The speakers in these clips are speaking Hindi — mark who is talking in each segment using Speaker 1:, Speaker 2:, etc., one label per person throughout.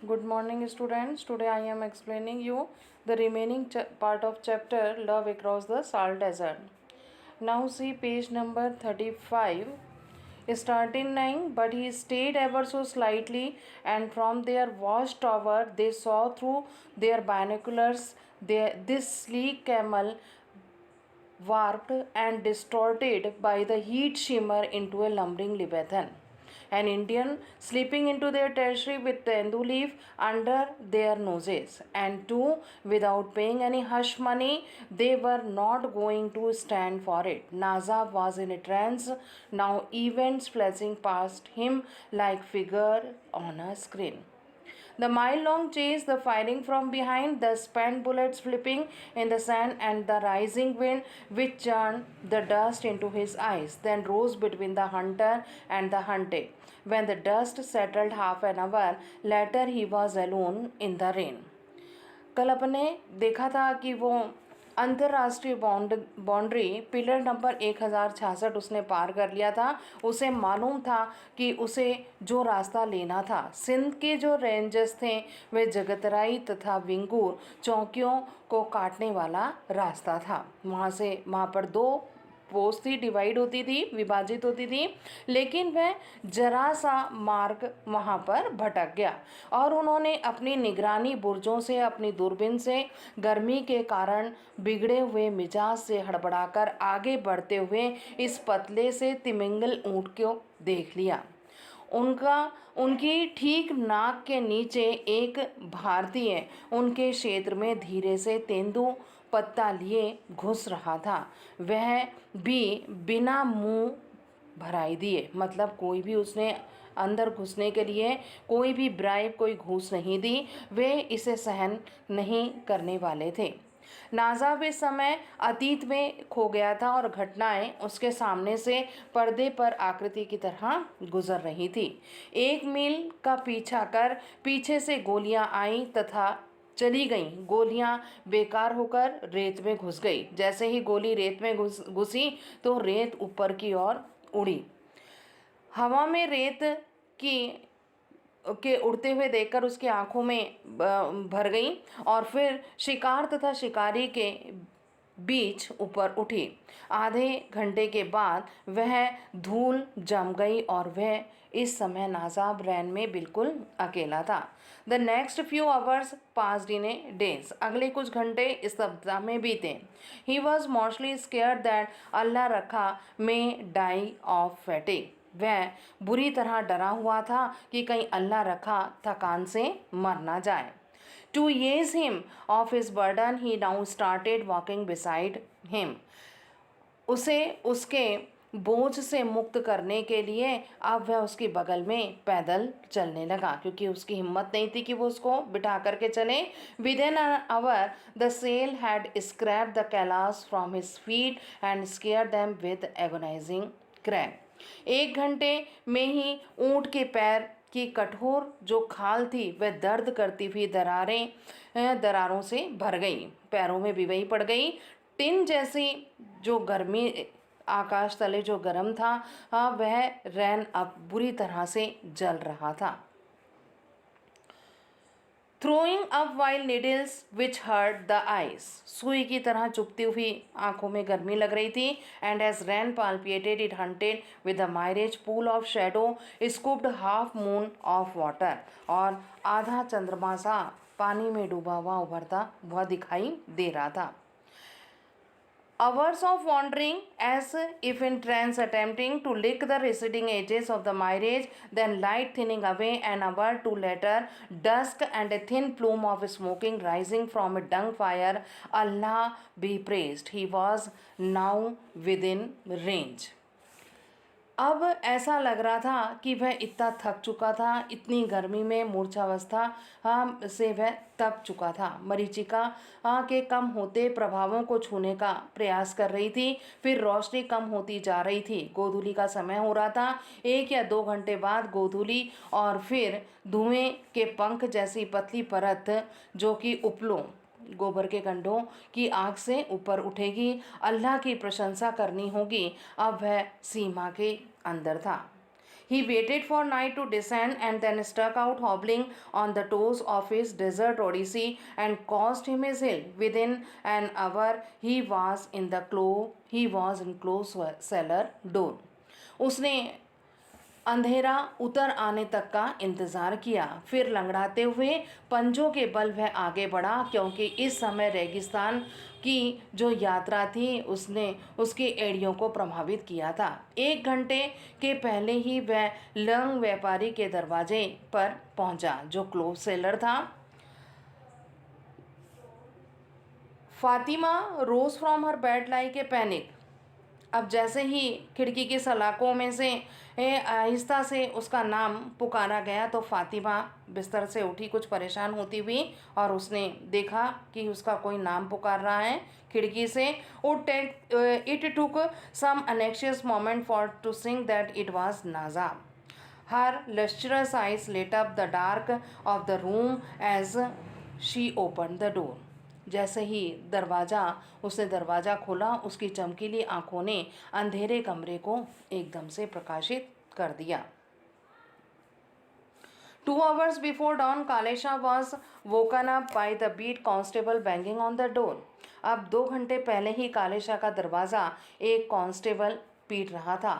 Speaker 1: Good morning, students. Today I am explaining you the remaining part of chapter Love Across the Salt Desert. Now see page number 35. Start in 9, but he stayed ever so slightly, and from their watchtower they saw through their binoculars this sleek camel warped and distorted by the heat shimmer into a lumbering leviathan. An Indian slipping into their territory with tendu leaf under their noses, and two, without paying any hush money, they were not going to stand for it. Nazab was in a trance, now events flashing past him like figure on a screen. The mile long chase, the firing from behind, the spent bullets flipping in the sand, and the rising wind which churned the dust into his eyes, then rose between the hunter and the hunted. When the dust settled half an hour later, he was alone in the rain. कल अपने देखा था कि वो अंतर्राष्ट्रीय बाउंड्री पिलर नंबर 1066 उसने पार कर लिया था। उसे मालूम था कि उसे जो रास्ता लेना था, सिंध के जो रेंजर्स थे वे जगतराई तथा विंगूर चौकियों को काटने वाला रास्ता था। वहाँ पर दो पोस्ट थी, डिवाइड होती थी, विभाजित होती थी, लेकिन वह जरा सा मार्ग वहाँ पर भटक गया और उन्होंने अपनी निगरानी बुर्जों से, अपनी दूरबीन से गर्मी के कारण बिगड़े हुए मिजाज से हड़बड़ाकर आगे बढ़ते हुए इस पतले से तिमिंगल ऊँट को देख लिया। उनकी ठीक नाक के नीचे एक भारतीय उनके क्षेत्र में धीरे से तेंदु पत्ता लिए घुस रहा था। वह भी बिना मुंह भराई दिए, मतलब कोई भी उसने अंदर घुसने के लिए कोई भी ब्राइब, कोई घूस नहीं दी। वे इसे सहन नहीं करने वाले थे। नाजाब इस समय अतीत में खो गया था और घटनाएं उसके सामने से पर्दे पर आकृति की तरह गुजर रही थी। 1 मील का पीछा कर पीछे से गोलियां आईं तथा चली गईं। गोलियां बेकार होकर रेत में घुस गई। जैसे ही गोली रेत में घुसी तो रेत ऊपर की ओर उड़ी। हवा में रेत के उड़ते हुए देखकर उसकी आंखों में भर गई और फिर शिकार तथा शिकारी के बीच ऊपर उठी। आधे घंटे के बाद वह धूल जम गई और वह इस समय नाजाब रैन में बिल्कुल अकेला था। The next few hours passed in a daze. अगले कुछ घंटे इस सप्ताह में बीते। He was mostly scared that Allah Rakha may die of फैटिक। वह बुरी तरह डरा हुआ था कि कहीं अल्लाह रखा थकान से मर ना जाए। To ease him of his burden, he now started walking beside him. उसे उसके बोझ से मुक्त करने के लिए अब वह उसके बगल में पैदल चलने लगा, क्योंकि उसकी हिम्मत नहीं थी कि वो उसको बिठा करके चले। Within an hour, the sail had scraped the calas from his feet and scared them with agonizing crack. 1 घंटे में ही ऊंट के पैर की कठोर जो खाल थी वह दर्द करती हुई दरारों से भर गई। पैरों में भी वही पड़ गई। टिन जैसी जो गर्मी आकाश तले जो गर्म था, वह रैन अब बुरी तरह से जल रहा था। Throwing up while needles which hurt the eyes. सुई की तरह चुभती हुई आंखों में गर्मी लग रही थी। And as Ran palpated, it hunted with a mirage pool of shadow, scooped half moon of water. और आधा चंद्रमा सा पानी में डूबा हुआ उभरता हुआ दिखाई दे रहा था। Hours of wandering as if in trance, attempting to lick the receding edges of the mirage, then light thinning away. An hour too later, dusk and a thin plume of smoking rising from a dung fire. Allah be praised, he was now within range. अब ऐसा लग रहा था कि वह इतना थक चुका था, इतनी गर्मी में मूर्छावस्था से वह तप चुका था। मरीचिका के कम होते प्रभावों को छूने का प्रयास कर रही थी। फिर रोशनी कम होती जा रही थी। गोधूली का समय हो रहा था। 1 या 2 घंटे बाद गोधूली और फिर धुएं के पंख जैसी पतली परत जो कि उपलों गोबर के कंडों की आग से ऊपर उठेगी। अल्लाह की प्रशंसा करनी होगी। अब वह सीमा के अंदर था। He waited for night to descend and then struck out hobbling on the toes of his desert odyssey and caused him his hill. Within an hour he was in close cellar door. उसने अंधेरा उतर आने तक का इंतजार किया, फिर लंगड़ाते हुए पंजों के बल वह आगे बढ़ा, क्योंकि इस समय रेगिस्तान की जो यात्रा थी उसने उसकी एड़ियों को प्रभावित किया था। 1 घंटे के पहले ही वह लंग व्यापारी के दरवाजे पर पहुंचा, जो क्लोज सेलर था। Fatima rose from her bed like a panic. अब जैसे ही खिड़की की सलाखों में से आहिस्ता से उसका नाम पुकारा गया तो फातिमा बिस्तर से उठी कुछ परेशान होती हुई, और उसने देखा कि उसका कोई नाम पुकार रहा है खिड़की से। It took some anxious moment for to sing that it was Naja. Her lustrous eyes lit up the dark of the room as she opened the door. जैसे ही उसने दरवाज़ा खोला, उसकी चमकीली आंखों ने अंधेरे कमरे को एकदम से प्रकाशित कर दिया। 2 hours before dawn, Kalesha was woken up by the beat constable banging on the door. अब 2 घंटे पहले ही कालेशा का दरवाज़ा एक कांस्टेबल पीट रहा था।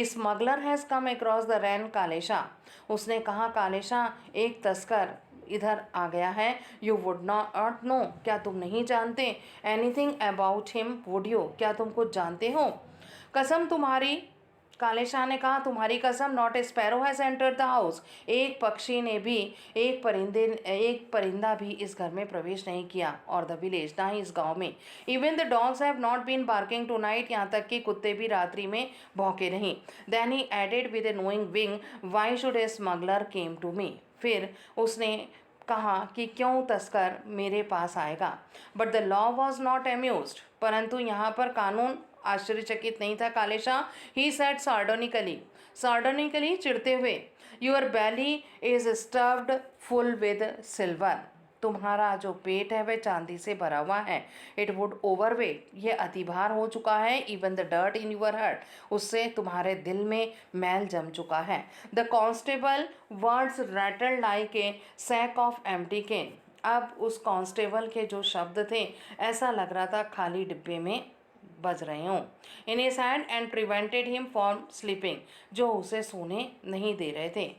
Speaker 1: Smuggler has come across the Rann Kalesha. उसने कहा, कालेशा, एक तस्कर इधर आ गया है। यू वुड नॉट नो, क्या तुम नहीं जानते? Anything about him, would you, क्या तुम कुछ जानते हो? कसम तुम्हारी, कालेशाह ने कहा, तुम्हारी कसम, not a sparrow has entered the house. एक पक्षी ने भी, एक परिंदा भी इस घर में प्रवेश नहीं किया, और द विलेज, ना ही इस गांव में। Even the dogs have not been barking tonight, यहाँ तक कि कुत्ते भी रात्रि में भौंके नहीं। Then he added with a knowing wink, why should a smuggler come to me. फिर उसने कहा कि क्यों तस्कर मेरे पास आएगा। But the law was not amused, परंतु यहाँ पर कानून आश्चर्यचकित नहीं था। कालेशा, ही सेड सार्डोनिकली, चिढ़ते हुए, your belly is stuffed full with silver. तुम्हारा जो पेट है वह चांदी से भरा हुआ है। इट वुड ओवरवेट, ये अतिभार हो चुका है। Even the dirt in your heart, उससे तुम्हारे दिल में मैल जम चुका है। The constable words rattle like a sack of empty can. अब उस कांस्टेबल के जो शब्द थे, ऐसा लग रहा था खाली डिब्बे में बज रहे हों। In his hand and prevented him from sleeping, जो उसे सोने नहीं दे रहे थे।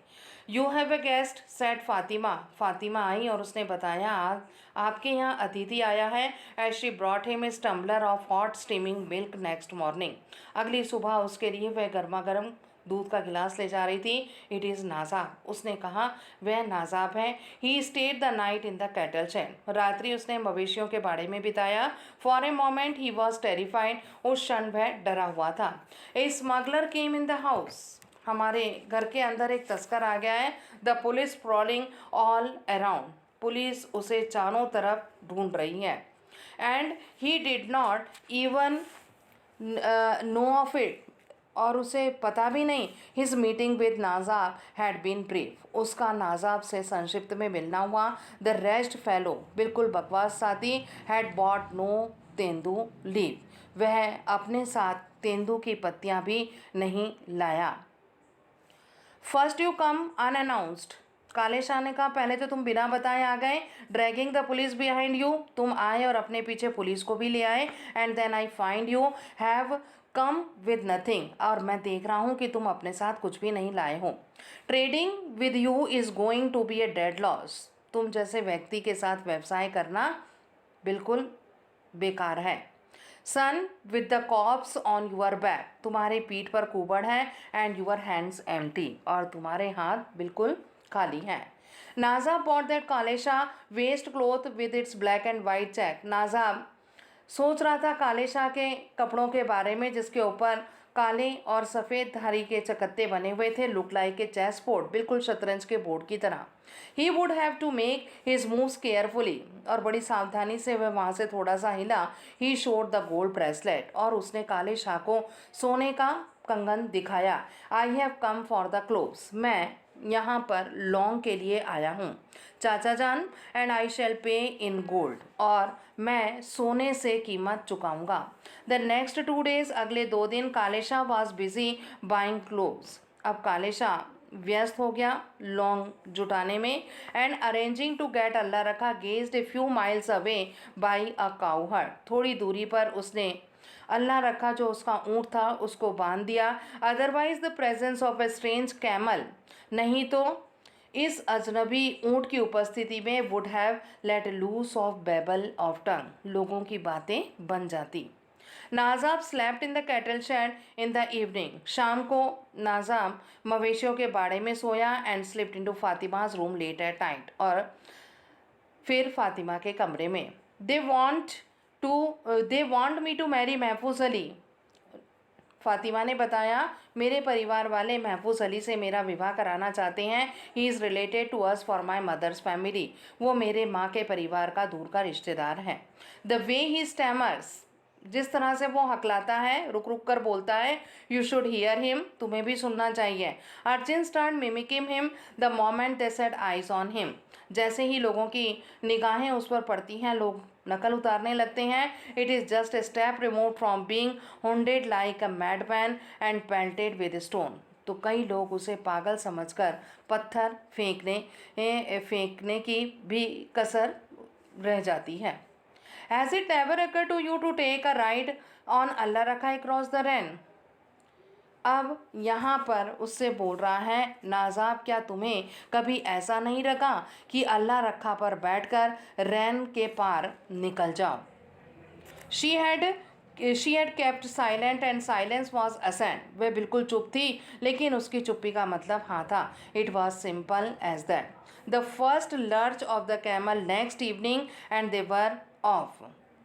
Speaker 1: You have a guest, said Fatima. Fatima आई और उसने बताया, आज आपके यहाँ अतिथि आया है। As she brought him is tumbler of hot steaming milk next morning. अगली सुबह उसके लिए वह गर्मा गर्म दूध का गिलास ले जा रही थी। इट इज़ नाजाब, उसने कहा, वह नाजाब है। He stayed the night in the cattle shed, रात्रि उसने मवेशियों के बाड़े में बिताया। For a moment he was terrified, उस क्षण वह डरा हुआ था। A smuggler came in the house, हमारे घर के अंदर एक तस्कर आ गया है। The police prowling all around, पुलिस उसे चारों तरफ ढूंढ रही है। And he did not even know of it, और उसे पता भी नहीं। His meeting with Najab had been brief, उसका नाजाब से संक्षिप्त में मिलना हुआ। द रेस्ट फेलो, बिल्कुल बकवास साथी, had bought no tendu leave, वह अपने साथ तेंदू की पत्तियां भी नहीं लाया। First you come unannounced, Kalesha ने कहा, पहले तो तुम बिना बताए आ गए। Dragging the police behind you, तुम आए और अपने पीछे पुलिस को भी ले आए। And then I find you have come with nothing, और मैं देख रहा हूँ कि तुम अपने साथ कुछ भी नहीं लाए हो। Trading with you is going to be a dead loss, तुम जैसे व्यक्ति के साथ व्यवसाय करना बिल्कुल बेकार है। Son with the cops on your back, तुम्हारे पीठ पर कुबड़ है। एंड यूर हैंड्स एम्प्टी, और तुम्हारे हाथ बिल्कुल खाली हैं। Najab bought that Kalesha waist cloth with its black and white check, Najab सोच रहा था कालेशा के कपड़ों के बारे में, जिसके ऊपर काले और सफ़ेद धारी के चकत्ते बने हुए थे। Look like a chess board, बिल्कुल शतरंज के बोर्ड की तरह। He would have to make his moves carefully, और बड़ी सावधानी से वह वहाँ से थोड़ा सा हिला। He showed the gold bracelet, और उसने कालेशा को सोने का कंगन दिखाया। I have come for the clothes, मैं यहाँ पर लॉन्ग के लिए आया हूँ चाचा जान। एंड आई शैल पे इन गोल्ड, और मैं सोने से कीमत चुकाऊंगा। द नेक्स्ट 2 days, अगले 2 दिन, कालेशा वॉज बिजी बाइंग क्लोथ्स, अब काले शाह व्यस्त हो गया लौंग जुटाने में एंड अरेंजिंग टू गेट अल्लाह रखा gazed a few miles away by a cow heard. थोड़ी दूरी पर उसने अल्लाह रखा जो उसका ऊँट था उसको बांध दिया। Otherwise the presence of a strange camel, नहीं तो इस अजनबी ऊँट की उपस्थिति में would have let loose of babble of tongue, लोगों की बातें बन जाती। Najab slept in the cattle shed in the evening, शाम को नाजाब मवेशियों के बाड़े में सोया and slipped into Fatima's room late at night, और फिर फातिमा के कमरे में। They want me to marry Mahfooz Ali, Fatima ने बताया मेरे परिवार वाले महफूज अली से मेरा विवाह कराना चाहते हैं। He is related to us for my mother's family, वो मेरे माँ के परिवार का दूर का रिश्तेदार है। द वे ही स्टैमर्स, जिस तरह से वो हकलाता है, रुक रुक कर बोलता है, यू शुड हियर हिम, तुम्हें भी सुनना चाहिए। Arjun start mimicking him the moment they set eyes on him, जैसे ही लोगों की निगाहें उस पर पड़ती हैं लोग नकल उतारने लगते हैं। It is just a step remove from being hounded like a madman and pelted with stone, तो कई लोग उसे पागल समझकर पत्थर फेंकने की भी कसर रह जाती है। Has it never occurred to you to take a ride on अल्लाह रखा across the Rhine? अब यहाँ पर उससे बोल रहा है, नाजाब क्या तुम्हें कभी ऐसा नहीं लगा कि अल्लाह रखा पर बैठकर रैन के पार निकल जाओ। She had kept silent and silence was assent, वह बिल्कुल चुप थी लेकिन उसकी चुप्पी का मतलब हाँ था। It was simple as that. The first lurch of the camel next evening and they were off,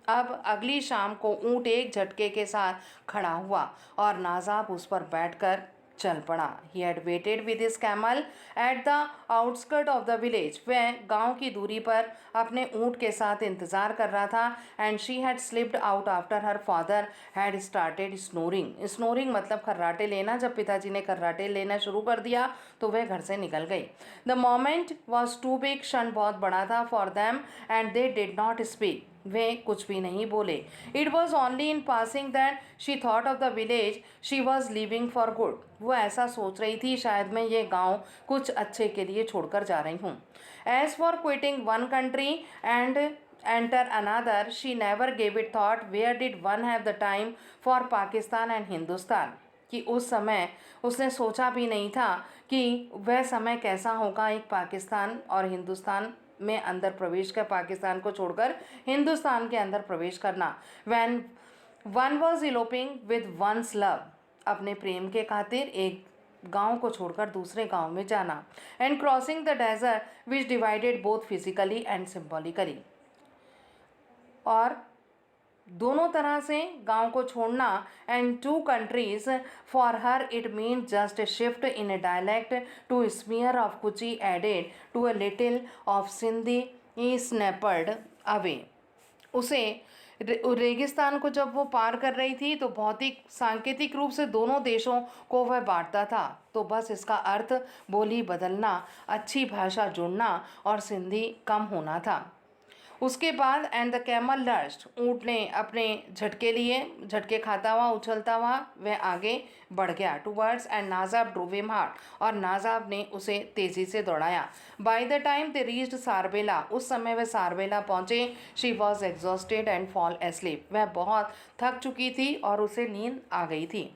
Speaker 1: अब अगली शाम को ऊँट एक झटके के साथ खड़ा हुआ और नाजाब उस पर बैठकर चल पड़ा। He had weighted with his camel at the outskirt of the village, वह गांव की दूरी पर अपने ऊँट के साथ इंतज़ार कर रहा था। And she had slipped out after her father had started snoring, snoring मतलब खर्राटे लेना, जब पिताजी ने खर्राटे लेना शुरू कर दिया तो वह घर से निकल गई। The moment was too big, क्षण बहुत बड़ा था for them and they did not speak, वे कुछ भी नहीं बोले। It was only in passing that she thought of the village she was living for good, वो ऐसा सोच रही थी शायद मैं ये गांव कुछ अच्छे के लिए छोड़कर जा रही हूँ। As for quitting one country and enter another she never gave it thought where did one have the time for Pakistan and Hindustan, कि उस समय उसने सोचा भी नहीं था कि वह समय कैसा होगा एक पाकिस्तान और हिंदुस्तान में अंदर प्रवेश कर, पाकिस्तान को छोड़कर हिंदुस्तान के अंदर प्रवेश करना। When one was eloping with one's love, अपने प्रेम के खातिर एक गांव को छोड़कर दूसरे गांव में जाना। And crossing the desert which divided both physically and symbolically, और दोनों तरह से गांव को छोड़ना। And two countries for her it mean just a shift in a dialect to smear of Kutchi added to a little of Sindhi snapped away, उसे रेगिस्तान को जब वो पार कर रही थी तो भौतिक सांकेतिक रूप से दोनों देशों को वह बांटता था, तो बस इसका अर्थ बोली बदलना, अच्छी भाषा जुड़ना और सिंधी कम होना था। उसके बाद एंड द कैमल लर्स्ट, ऊँट ने अपने झटके लिए, झटके खाता हुआ उछलता हुआ वह आगे बढ़ गया towards and Najab drove him hard, और नाजाब ने उसे तेज़ी से दौड़ाया। By the time they reached Sarbela, उस समय वह सारबेला पहुँचे। She was exhausted and fall asleep, वह बहुत थक चुकी थी और उसे नींद आ गई थी।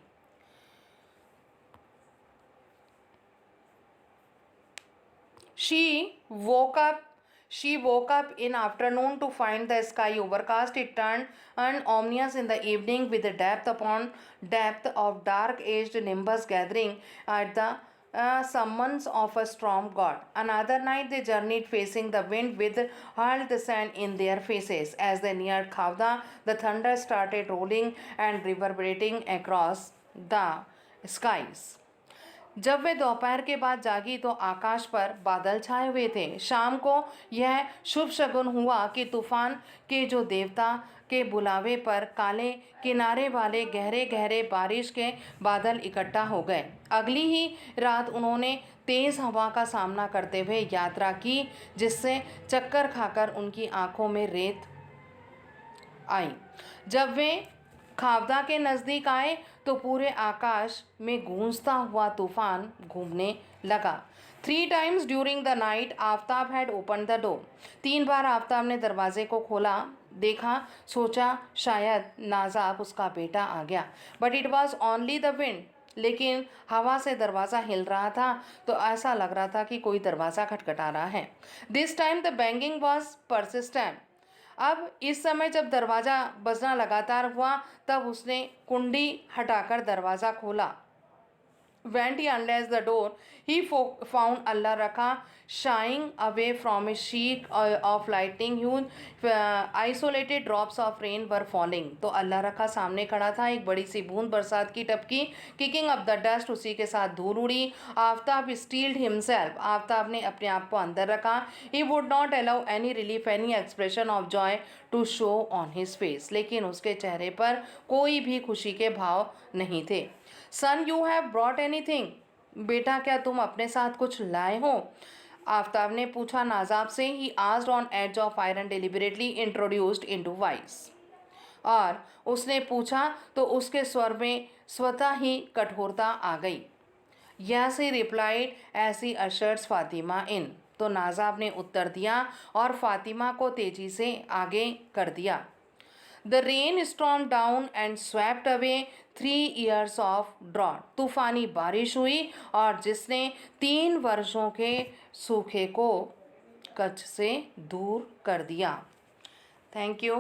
Speaker 1: She woke up in afternoon to find the sky overcast. It turned ominous in the evening with the depth upon depth of dark-aged nimbus gathering at the summons of a storm god. Another night they journeyed facing the wind with hurled the sand in their faces. As they neared Khavda, the thunder started rolling and reverberating across the skies. जब वे दोपहर के बाद जागी तो आकाश पर बादल छाए हुए थे। शाम को यह शुभ शगुन हुआ कि तूफान के जो देवता के बुलावे पर काले किनारे वाले गहरे गहरे बारिश के बादल इकट्ठा हो गए। अगली ही रात उन्होंने तेज़ हवा का सामना करते हुए यात्रा की, जिससे चक्कर खाकर उनकी आंखों में रेत आई। जब वे खावदा के नज़दीक आए तो पूरे आकाश में गूंजता हुआ तूफान घूमने लगा। 3 times during the night Aftab had open the door. 3 बार आफ्ताब ने दरवाजे को खोला, देखा, सोचा शायद नाजाब उसका बेटा आ गया, but it was only the wind. लेकिन हवा से दरवाज़ा हिल रहा था तो ऐसा लग रहा था कि कोई दरवाज़ा खटखटा रहा है। This time the banging was persistent. अब इस समय जब दरवाज़ा बजना लगातार हुआ तब उसने कुंडी हटाकर दरवाज़ा खोला। When he unlatched the door, he found Allah Rakha shying away from a sheet of lightning. Huge isolated drops of rain were falling. तो अल्लाह रखा सामने खड़ा था, एक बड़ी सी बूंद बरसात की टपकी, किकिंग अप द डस्ट, उसी के साथ धूल उड़ी। आफ्ताब स्टील्ड हिमसेल्फ, आफ्ताब ने अपने आप को अंदर रखा। He would not allow any relief, any expression of joy to show on his face, लेकिन उसके चेहरे पर कोई भी खुशी के भाव नहीं थे। सन यू हैव ब्रॉट एनीथिंग, बेटा क्या तुम अपने साथ कुछ लाए हो? आफ्ताब ने पूछा नाजाब से। He asked an edge of iron, deliberately introduced into voice. और उसने पूछा तो उसके स्वर में स्वतः ही कठोरता आ गई। Yes he replied as he ushers Fatima in, तो नाजाब ने उत्तर दिया और फातिमा को तेजी से आगे कर दिया। The rain stormed down and swept away 3 years of drought. तूफानी बारिश हुई और जिसने 3 वर्षों के सूखे को कच्छ से दूर कर दिया। Thank you.